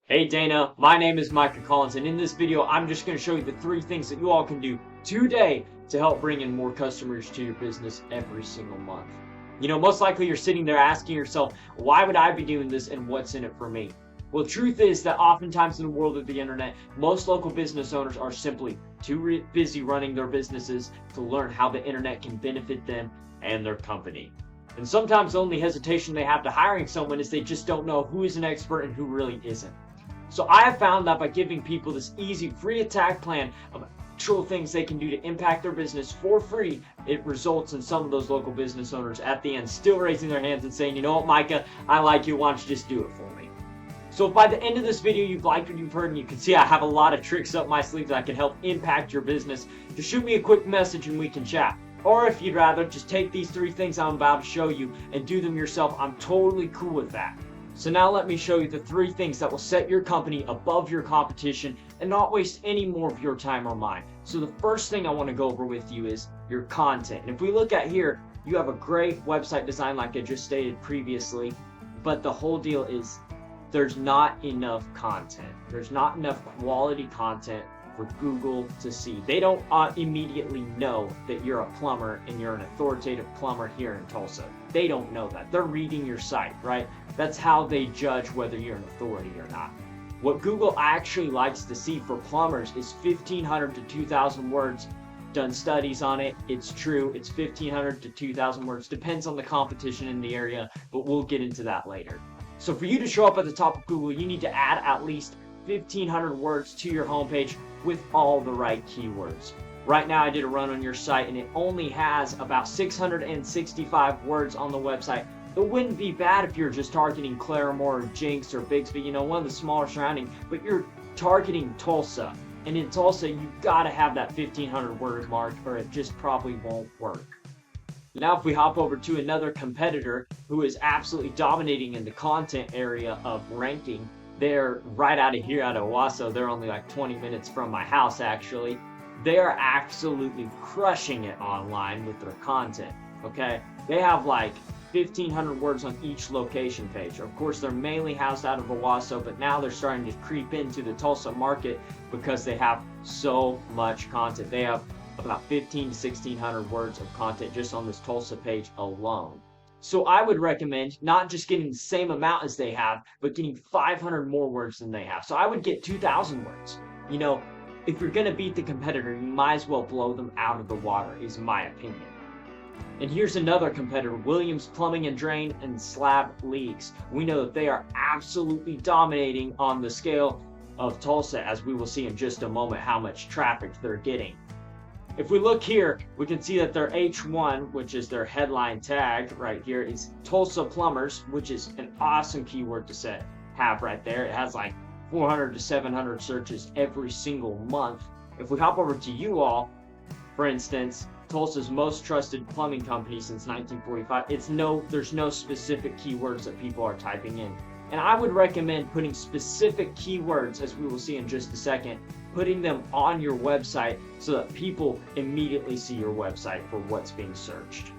Hey Dana, my name is Micah Collins, and in this video, I'm just going to show you the 3 things that you all can do today to help bring in more customers to your business every single month. Most likely you're sitting there asking yourself, why would I be doing this and what's in it for me? Well, the truth is that oftentimes in the world of the internet, most local business owners are simply too busy running their businesses to learn how the internet can benefit them and their company. And sometimes the only hesitation they have to hiring someone is they just don't know who is an expert and who really isn't. So I have found that by giving people this easy free attack plan of actual things they can do to impact their business for free, it results in some of those local business owners at the end still raising their hands and saying, you know what, Micah, I like you, why don't you just do it for me? So if by the end of this video you've liked what you've heard and you can see I have a lot of tricks up my sleeves that can help impact your business, just shoot me a quick message and we can chat. Or if you'd rather, just take these 3 things I'm about to show you and do them yourself. I'm totally cool with that. So now let me show you the 3 things that will set your company above your competition and not waste any more of your time or mine. So the first thing I want to go over with you is your content. And if we look at here, you have a great website design like I just stated previously, but the whole deal is there's not enough content. There's not enough quality content for Google to see. They don't immediately know that you're a plumber and you're an authoritative plumber here in Tulsa. They don't know that. They're reading your site, right? That's how they judge whether you're an authority or not. What Google actually likes to see for plumbers is 1,500 to 2,000 words. Done studies on it. It's true. It's 1,500 to 2,000 words. Depends on the competition in the area, but we'll get into that later. So for you to show up at the top of Google, you need to add at least 1,500 words to your homepage with all the right keywords. Right now I did a run on your site and it only has about 665 words on the website. It wouldn't be bad if you're just targeting Claremore or Jinx or Bixby, one of the smaller surrounding, but you're targeting Tulsa. And in Tulsa, you've got to have that 1,500 word mark or it just probably won't work. Now if we hop over to another competitor who is absolutely dominating in the content area of ranking, they're right out of here, out of Owasso. They're only like 20 minutes from my house, actually. They're absolutely crushing it online with their content, okay? They have like 1,500 words on each location page. Of course, they're mainly housed out of Owasso, but now they're starting to creep into the Tulsa market because they have so much content. They have about 1,500 to 1,600 words of content just on this Tulsa page alone. So I would recommend not just getting the same amount as they have, but getting 500 more words than they have. So I would get 2,000 words. If you're going to beat the competitor, you might as well blow them out of the water, is my opinion. And here's another competitor, Williams Plumbing and Drain and Slab Leaks. We know that they are absolutely dominating on the scale of Tulsa, as we will see in just a moment how much traffic they're getting. If we look here, we can see that their H1, which is their headline tag right here, is Tulsa Plumbers, which is an awesome keyword to have right there. It has like 400 to 700 searches every single month. If we hop over to you all, for instance, Tulsa's most trusted plumbing company since 1945, there's no specific keywords that people are typing in. And I would recommend putting specific keywords, as we will see in just a second, putting them on your website so that people immediately see your website for what's being searched.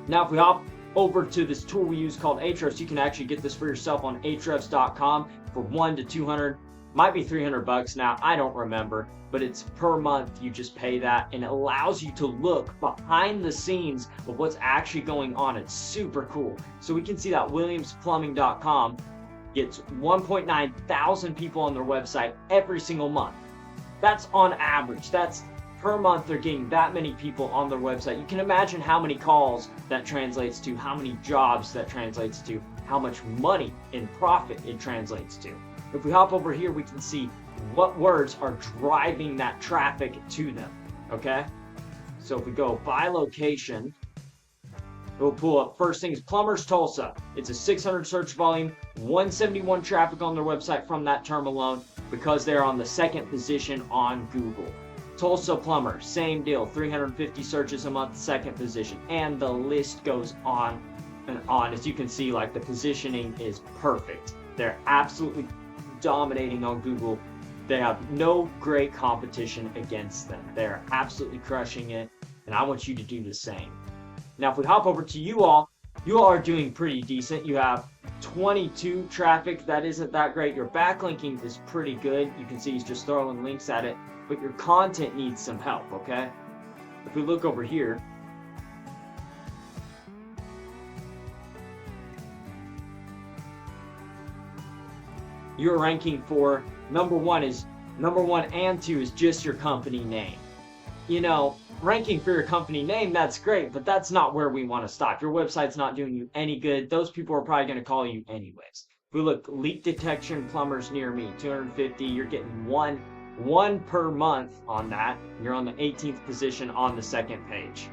Now, if we hop over to this tool we use called Ahrefs, you can actually get this for yourself on ahrefs.com for 1 to 200, might be $300 now, I don't remember, but it's per month. You just pay that and it allows you to look behind the scenes of what's actually going on. It's super cool. So we can see that williamsplumbing.com gets 1.9 thousand people on their website every single month. That's on average. That's per month they're getting that many people on their website. You can imagine how many calls that translates to, how many jobs that translates to, how much money in profit it translates to. If we hop over here, we can see what words are driving that traffic to them, okay? So if we go by location, we'll pull up first thing is Plumbers Tulsa. It's a 600 search volume, 171 traffic on their website from that term alone because they're on the 2nd position on Google. Tulsa Plumber, same deal, 350 searches a month, 2nd position, and the list goes on and on. As you can see, like the positioning is perfect. They're absolutely dominating on Google. They have no great competition against them. They're absolutely crushing it, and I want you to do the same. Now, if we hop over to you all are doing pretty decent. You have 22 traffic, that isn't that great. Your backlinking is pretty good. You can see he's just throwing links at it, but your content needs some help, okay? If we look over here, you're ranking for number one and two is just your company name. You know, ranking for your company name, that's great, but that's not where we want to stop. Your website's not doing you any good. Those people are probably going to call you anyways. If we look, leak detection, plumbers near me, 250, you're getting one per month on that. You're on the 18th position on the second page,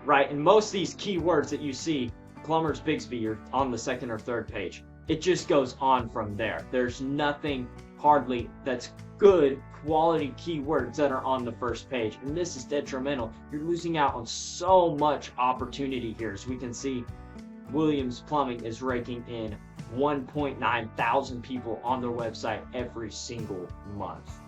right? And most of these keywords that you see, plumbers Bixby, you're on the second or third page. It just goes on from there. There's nothing hardly that's good quality keywords that are on the first page, and this is detrimental. You're losing out on so much opportunity here. As we can see, Williams Plumbing is raking in 1.9 thousand people on their website every single month.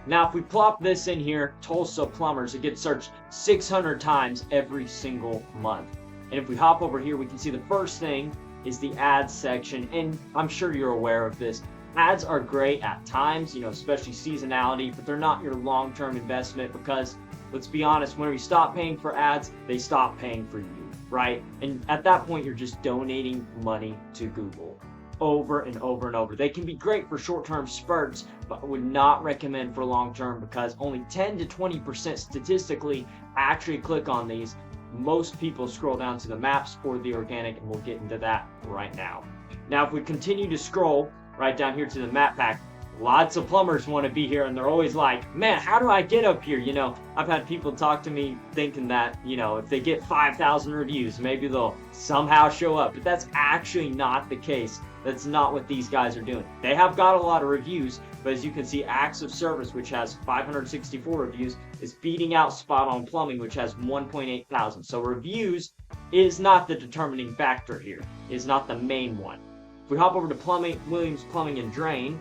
Now if we plop this in here, Tulsa Plumbers, it gets searched 600 times every single month. And if we hop over here, we can see the first thing is the ads section, and I'm sure you're aware of this. Ads are great at times, you know, especially seasonality, but they're not your long-term investment because, let's be honest, when we stop paying for ads, they stop paying for you, right? And at that point, you're just donating money to Google over and over and over. They can be great for short-term spurts, but I would not recommend for long-term because only 10 to 20% statistically actually click on these. Most people scroll down to the maps or the organic, and we'll get into that right now. Now, if we continue to scroll right down here to the map pack, lots of plumbers want to be here, and they're always like, man, how do I get up here? You know, I've had people talk to me thinking that, you know, if they get 5,000 reviews, maybe they'll somehow show up, but that's actually not the case. That's not what these guys are doing. They have got a lot of reviews, but as you can see, Acts of Service, which has 564 reviews, is beating out Spot On Plumbing, which has 1.8 thousand. So reviews is not the determining factor here, is not the main one. If we hop over to Williams Plumbing and Drain,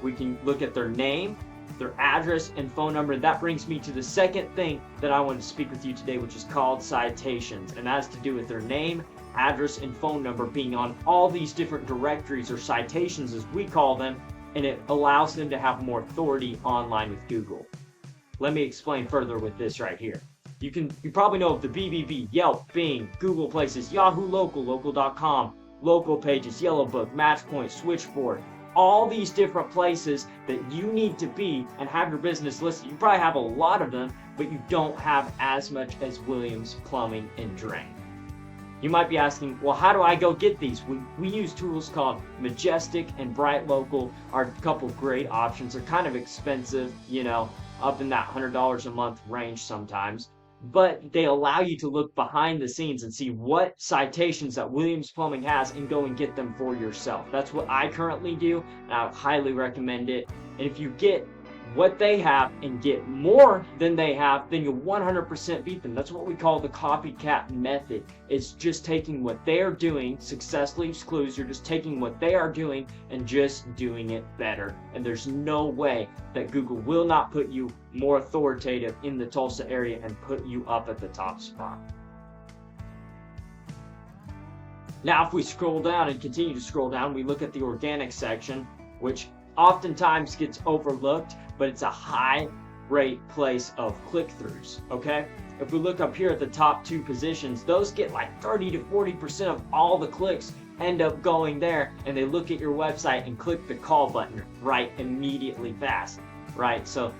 we can look at their name, their address, and phone number. That brings me to the second thing that I want to speak with you today, which is called Citations, and that has to do with their name, address, and phone number being on all these different directories, or citations as we call them, and it allows them to have more authority online with Google. Let me explain further with this right here. You probably know of the BBB, Yelp, Bing, Google Places, Yahoo Local, Local.com, Local Pages, Yellowbook, Matchpoint, Switchboard, all these different places that you need to be and have your business listed. You probably have a lot of them, but you don't have as much as Williams Plumbing and Drain. You might be asking, well, how do I go get these? We use tools called Majestic and Bright Local, are a couple great options. They're kind of expensive, you know, up in that $100 a month range sometimes, but they allow you to look behind the scenes and see what citations that Williams Plumbing has and go and get them for yourself. That's what I currently do, and I would highly recommend it. And if you get what they have and get more than they have, then you'll 100% beat them. That's what we call the copycat method. It's just taking what they're doing, success leaves clues, you're just taking what they are doing and just doing it better. And there's no way that Google will not put you more authoritative in the Tulsa area and put you up at the top spot. Now, if we scroll down and continue to scroll down, we look at the organic section, which oftentimes gets overlooked, but it's a high rate place of click-throughs, okay? If we look up here at the top two positions, those get like 30 to 40% of all the clicks end up going there, and they look at your website and click the call button right immediately fast, right? So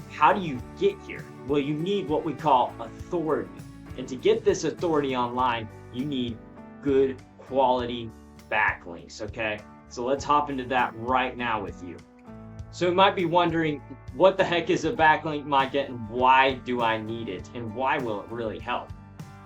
how do you get here? Well, you need what we call authority. And to get this authority online, you need good quality backlinks, okay? So let's hop into that right now with you. So you might be wondering, what the heck is a backlink, Micah, and why do I need it? And why will it really help?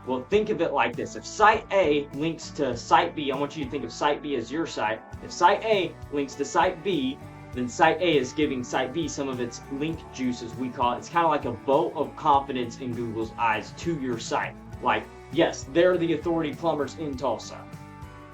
Well, think of it like this. If site A links to site B, I want you to think of site B as your site. If site A links to site B, then site A is giving site B some of its link juice, as we call it. It's kind of like a vote of confidence in Google's eyes to your site. Like, yes, they're the authority plumbers in Tulsa.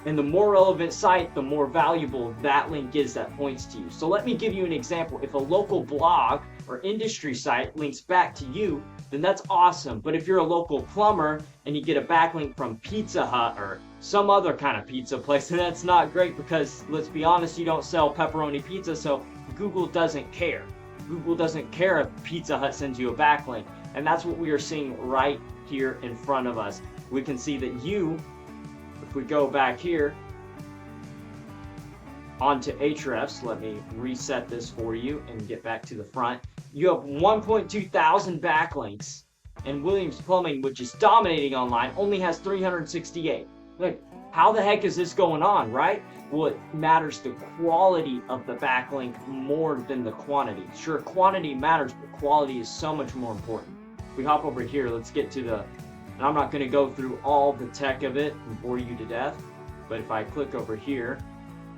And the more relevant site, the more valuable that link is that points to you. So let me give you an example. If a local blog or industry site links back to you, then that's awesome. But if you're a local plumber and you get a backlink from Pizza Hut or some other kind of pizza place, then that's not great, because let's be honest, you don't sell pepperoni pizza, so Google doesn't care. Google doesn't care if Pizza Hut sends you a backlink. And that's what we are seeing right here in front of us. We can see that if we go back here onto Ahrefs, let me reset this for you and get back to the front. You have 1.2 thousand backlinks, and Williams Plumbing, which is dominating online, only has 368. Like, how the heck is this going on, right? Well, it matters the quality of the backlink more than the quantity. Sure, quantity matters, but quality is so much more important. If we hop over here, let's get to and I'm not going to go through all the tech of it and bore you to death, but if I click over here,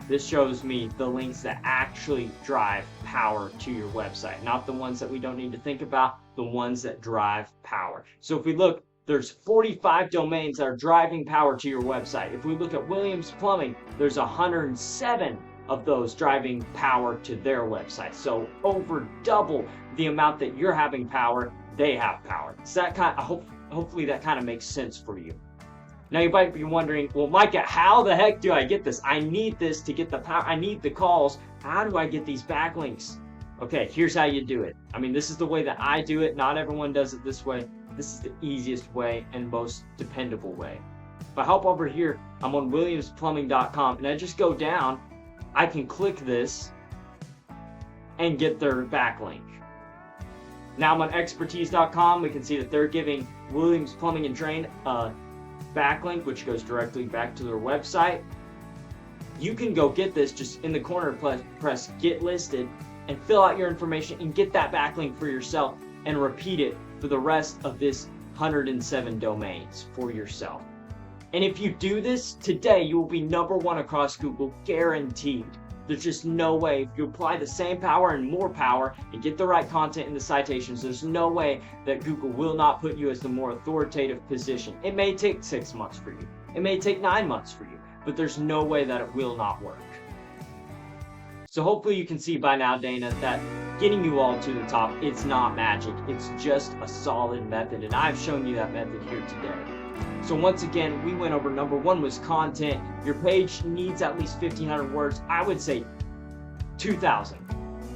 this shows me the links that actually drive power to your website, not the ones that we don't need to think about, the ones that drive power. So if we look, there's 45 domains that are driving power to your website. If we look at Williams Plumbing, there's 107 of those driving power to their website. So over double the amount that you're having power, they have power. So that hopefully that kind of makes sense for you. Now you might be wondering, well, Micah, how the heck do I get this? I need this to get the power. I need the calls. How do I get these backlinks? Okay, here's how you do it. I mean, this is the way that I do it. Not everyone does it this way. This is the easiest way and most dependable way. If I hop over here, I'm on williamsplumbing.com, and I just go down, I can click this and get their backlink. Now I'm on expertise.com. We can see that they're giving Williams Plumbing and Drain a backlink, which goes directly back to their website. You can go get this, just in the corner, press get listed and fill out your information and get that backlink for yourself and repeat it for the rest of this 107 domains for yourself. And if you do this today, you will be #1 across Google, guaranteed. There's just no way. If you apply the same power and more power and get the right content in the citations, there's no way that Google will not put you as the more authoritative position. It may take 6 months for you. It may take 9 months for you, but there's no way that it will not work. So hopefully you can see by now, Dana, that getting you all to the top, it's not magic. It's just a solid method, and I've shown you that method here today. So once again, we went over #1 was content. Your page needs at least 1,500 words. I would say 2,000.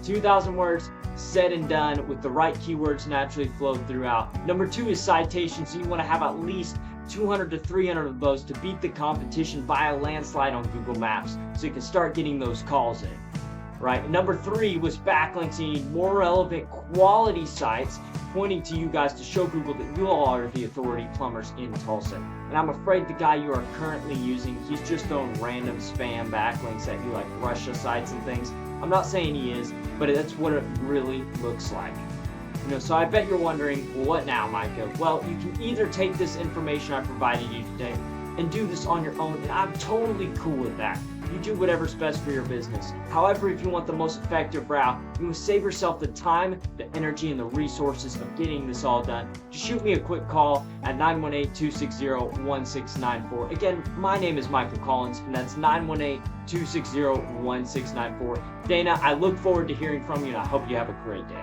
2,000 words, said and done, with the right keywords naturally flowed throughout. #2 is citations. So you want to have at least 200 to 300 of those to beat the competition by a landslide on Google Maps, so you can start getting those calls in. Right. #3 was backlinks. You need more relevant quality sites pointing to you guys to show Google that you all are the authority plumbers in Tulsa. And I'm afraid the guy you are currently using, he's just throwing random spam backlinks at you, like Russia sites and things. I'm not saying he is, but that's what it really looks like. So I bet you're wondering, well, what now, Micah? Well, you can either take this information I provided you today and do this on your own, and I'm totally cool with that. You do whatever's best for your business. However, if you want the most effective route, you must save yourself the time, the energy, and the resources of getting this all done. Just shoot me a quick call at 918-260-1694. Again, my name is Micah Collins, and that's 918-260-1694. Dana, I look forward to hearing from you, and I hope you have a great day.